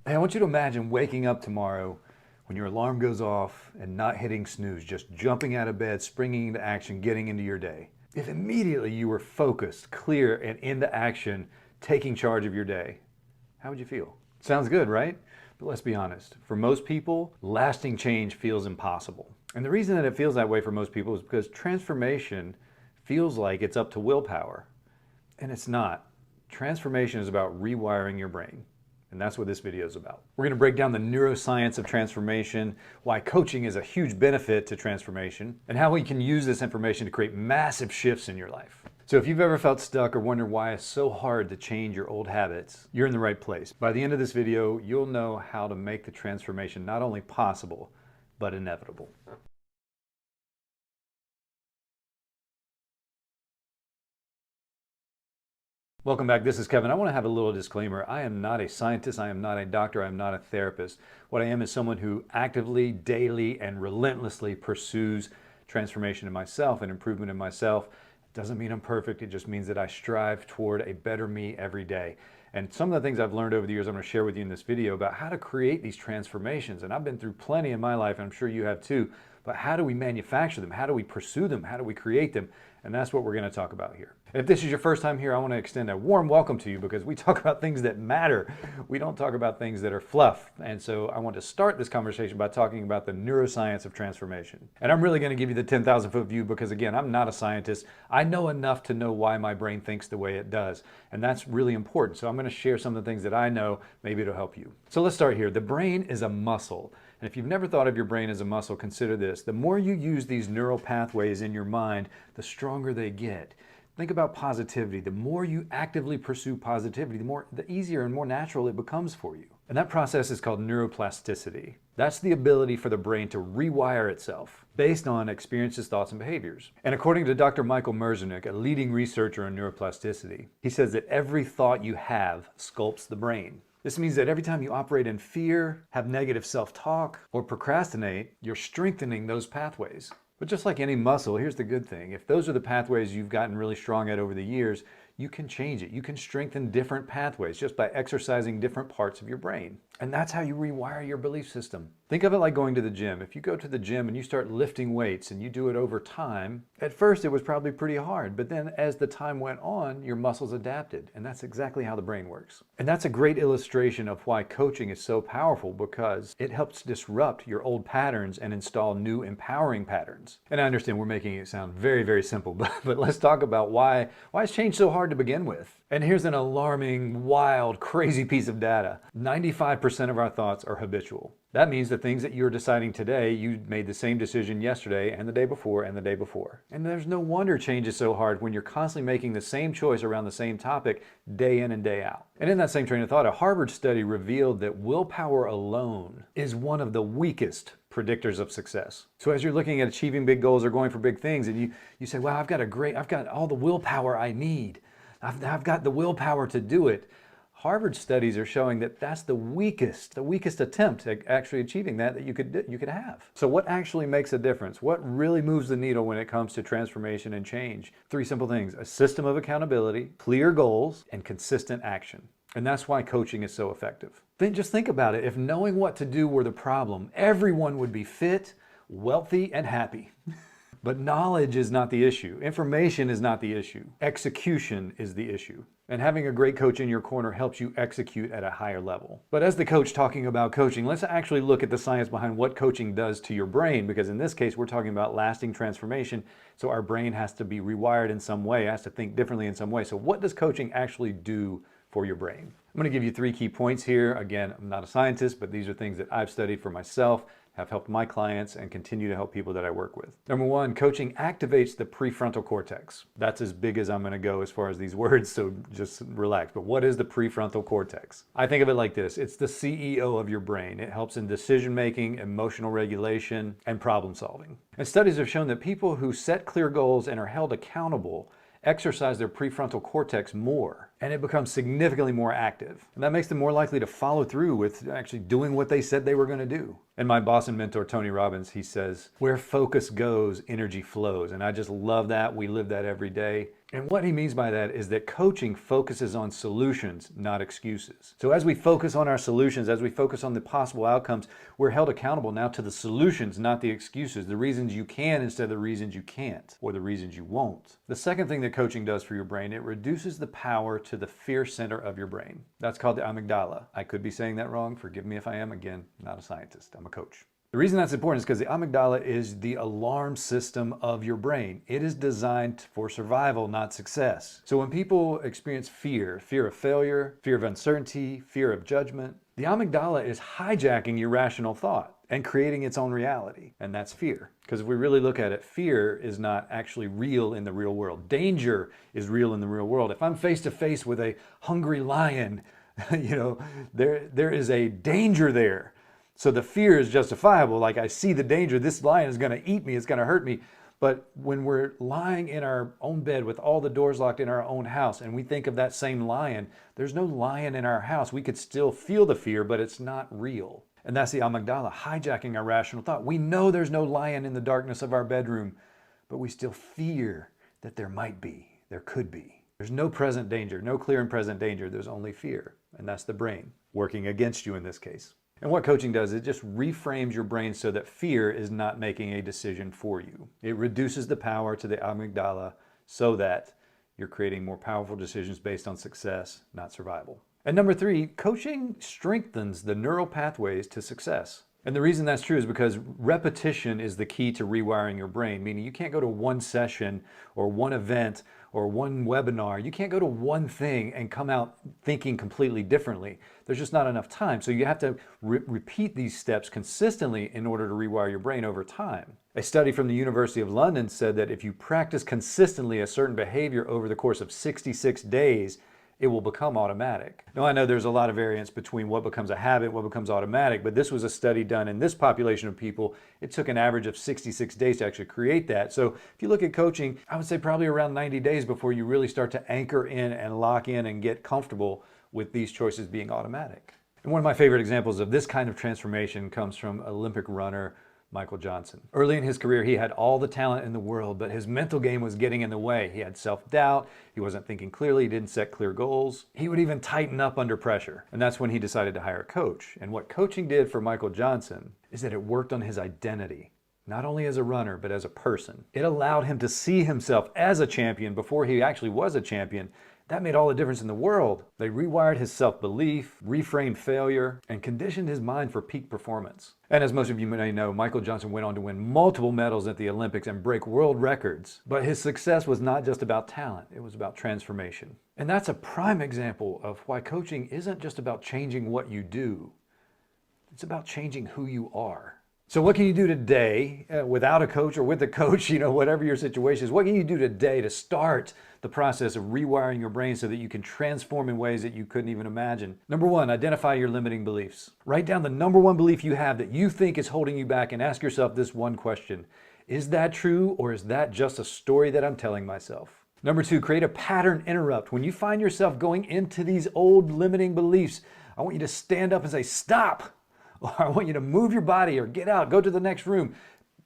Hey, I want you to imagine waking up tomorrow when your alarm goes off and not hitting snooze, just jumping out of bed, springing into action, getting into your day. If immediately you were focused, clear, and into action, taking charge of your day, how would you feel? Sounds good, right? But let's be honest. For most people, lasting change feels impossible. And the reason that it feels that way for most people is because transformation feels like it's up to willpower. And it's not. Transformation is about rewiring your brain. And that's what this video is about. We're going to break down the neuroscience of transformation, why coaching is a huge benefit to transformation, and how we can use this information to create massive shifts in your life. So if you've ever felt stuck or wondered why it's so hard to change your old habits, you're in the right place. By the end of this video, you'll know how to make the transformation not only possible, but inevitable. Welcome back. This is Kevin. I want to have a little disclaimer. I am not a scientist. I am not a doctor. I am not a therapist. What I am is someone who actively, daily, and relentlessly pursues transformation in myself and improvement in myself. It doesn't mean I'm perfect. It just means that I strive toward a better me every day. And some of the things I've learned over the years I'm going to share with you in this video about how to create these transformations. And I've been through plenty in my life, and I'm sure you have too. But how do we manufacture them? How do we pursue them? How do we create them? And that's what we're going to talk about here. And if this is your first time here, I want to extend a warm welcome to you because we talk about things that matter. We don't talk about things that are fluff. And so I want to start this conversation by talking about the neuroscience of transformation. And I'm really going to give you the 10,000 foot view because, again, I'm not a scientist. I know enough to know why my brain thinks the way it does. And that's really important. So I'm going to share some of the things that I know. Maybe it'll help you. So let's start here. The brain is a muscle. And if you've never thought of your brain as a muscle, consider this. The more you use these neural pathways in your mind, the stronger they get. Think about positivity. The more you actively pursue positivity, the easier and more natural it becomes for you. And that process is called neuroplasticity. That's the ability for the brain to rewire itself based on experiences, thoughts, and behaviors. And according to Dr. Michael Merzenich, a leading researcher in neuroplasticity, he says that every thought you have sculpts the brain. This means that every time you operate in fear, have negative self-talk, or procrastinate, you're strengthening those pathways. But just like any muscle, here's the good thing. If those are the pathways you've gotten really strong at over the years, you can change it. You can strengthen different pathways just by exercising different parts of your brain. And that's how you rewire your belief system. Think of it like going to the gym. If you go to the gym and you start lifting weights and you do it over time, at first it was probably pretty hard, but then as the time went on, your muscles adapted. And that's exactly how the brain works. And that's a great illustration of why coaching is so powerful because it helps disrupt your old patterns and install new empowering patterns. And I understand we're making it sound very, very simple, but let's talk about why it's changed so hard to begin with. And here's an alarming, wild, crazy piece of data. 95% of our thoughts are habitual. That means the things that you're deciding today, you made the same decision yesterday and the day before and the day before. And there's no wonder change is so hard when you're constantly making the same choice around the same topic day in and day out. And in that same train of thought, a Harvard study revealed that willpower alone is one of the weakest predictors of success. So as you're looking at achieving big goals or going for big things and you say, wow, I've got all the willpower I need. I've got the willpower to do it. Harvard studies are showing that that's the weakest attempt at actually achieving that you could have. So what actually makes a difference? What really moves the needle when it comes to transformation and change? Three simple things: a system of accountability, clear goals, and consistent action. And that's why coaching is so effective. Then just think about it. If knowing what to do were the problem, everyone would be fit, wealthy, and happy. But knowledge is not the issue. Information is not the issue. Execution is the issue. And having a great coach in your corner helps you execute at a higher level. But as the coach talking about coaching, let's actually look at the science behind what coaching does to your brain, because in this case, we're talking about lasting transformation. So our brain has to be rewired in some way, has to think differently in some way. So what does coaching actually do for your brain? I'm going to give you 3 key points here. Again, I'm not a scientist, but these are things that I've studied for myself, have helped my clients, and continue to help people that I work with. Number 1, coaching activates the prefrontal cortex. That's as big as I'm going to go as far as these words, so just relax. But what is the prefrontal cortex? I think of it like this. It's the CEO of your brain. It helps in decision making, emotional regulation, and problem solving. And studies have shown that people who set clear goals and are held accountable exercise their prefrontal cortex more, and it becomes significantly more active. And that makes them more likely to follow through with actually doing what they said they were going to do. And my boss and mentor, Tony Robbins, he says, where focus goes, energy flows. And I just love that. We live that every day. And what he means by that is that coaching focuses on solutions, not excuses. So as we focus on our solutions, as we focus on the possible outcomes, we're held accountable now to the solutions, not the excuses, the reasons you can instead of the reasons you can't, or the reasons you won't. The second thing that coaching does for your brain, it reduces the power to the fear center of your brain. That's called the amygdala. I could be saying that wrong. Forgive me if I am. Again, not a scientist. I'm a coach. The reason that's important is because the amygdala is the alarm system of your brain. It is designed for survival, not success. So when people experience fear, fear of failure, fear of uncertainty, fear of judgment, the amygdala is hijacking your rational thought and creating its own reality. And that's fear. Because if we really look at it, fear is not actually real in the real world. Danger is real in the real world. If I'm face to face with a hungry lion, there is a danger there. So the fear is justifiable. Like, I see the danger. This lion is going to eat me. It's going to hurt me. But when we're lying in our own bed with all the doors locked in our own house and we think of that same lion, there's no lion in our house. We could still feel the fear, but it's not real. And that's the amygdala hijacking our rational thought. We know there's no lion in the darkness of our bedroom, but we still fear that there might be, there could be. There's no present danger, no clear and present danger. There's only fear. And that's the brain working against you in this case. And what coaching does, it just reframes your brain so that fear is not making a decision for you. It reduces the power to the amygdala so that you're creating more powerful decisions based on success, not survival. And number 3, coaching strengthens the neural pathways to success. And the reason that's true is because repetition is the key to rewiring your brain, meaning you can't go to one session or one event or one webinar. You can't go to one thing and come out thinking completely differently. There's just not enough time. So you have to repeat these steps consistently in order to rewire your brain over time. A study from the University of London said that if you practice consistently a certain behavior over the course of 66 days, it will become automatic. Now, I know there's a lot of variance between what becomes a habit, what becomes automatic, but this was a study done in this population of people. It took an average of 66 days to actually create that. So if you look at coaching, I would say probably around 90 days before you really start to anchor in and lock in and get comfortable with these choices being automatic. And one of my favorite examples of this kind of transformation comes from Olympic runner Michael Johnson. Early in his career, he had all the talent in the world, but his mental game was getting in the way. He had self-doubt, he wasn't thinking clearly, he didn't set clear goals. He would even tighten up under pressure. And that's when he decided to hire a coach. And what coaching did for Michael Johnson is that it worked on his identity. Not only as a runner, but as a person. It allowed him to see himself as a champion before he actually was a champion. That made all the difference in the world. They rewired his self-belief, reframed failure, and conditioned his mind for peak performance. And as most of you may know, Michael Johnson went on to win multiple medals at the Olympics and break world records. But his success was not just about talent, it was about transformation. And that's a prime example of why coaching isn't just about changing what you do. It's about changing who you are. So what can you do today without a coach or with a coach, whatever your situation is, what can you do today to start the process of rewiring your brain so that you can transform in ways that you couldn't even imagine? Number 1, identify your limiting beliefs. Write down the number 1 belief you have that you think is holding you back and ask yourself this one question. Is that true, or is that just a story that I'm telling myself? Number 2, create a pattern interrupt. When you find yourself going into these old limiting beliefs, I want you to stand up and say, stop. Or I want you to move your body or get out, go to the next room.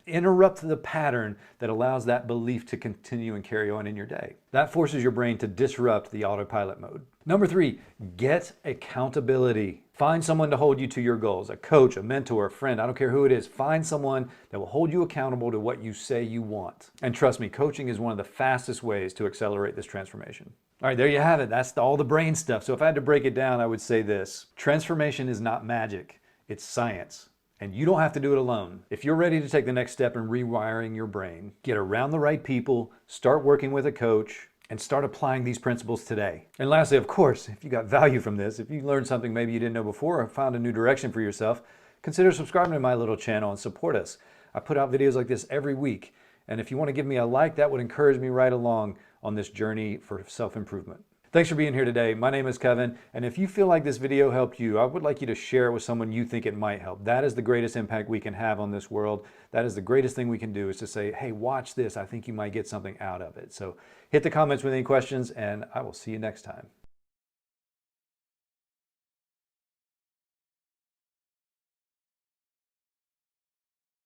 Interrupt the pattern that allows that belief to continue and carry on in your day. That forces your brain to disrupt the autopilot mode. Number 3, get accountability. Find someone to hold you to your goals, a coach, a mentor, a friend, I don't care who it is. Find someone that will hold you accountable to what you say you want. And trust me, coaching is one of the fastest ways to accelerate this transformation. All right, there you have it. That's all the brain stuff. So if I had to break it down, I would say this. Transformation is not magic. It's science, and you don't have to do it alone. If you're ready to take the next step in rewiring your brain, get around the right people, start working with a coach, and start applying these principles today. And lastly, of course, if you got value from this, if you learned something maybe you didn't know before or found a new direction for yourself, consider subscribing to my little channel and support us. I put out videos like this every week, and if you want to give me a like, that would encourage me right along on this journey for self-improvement. Thanks for being here today. My name is Kevin, and if you feel like this video helped you, I would like you to share it with someone you think it might help. That is the greatest impact we can have on this world. That is the greatest thing we can do, is to say, hey, watch this. I think you might get something out of it. So hit the comments with any questions, and I will see you next time.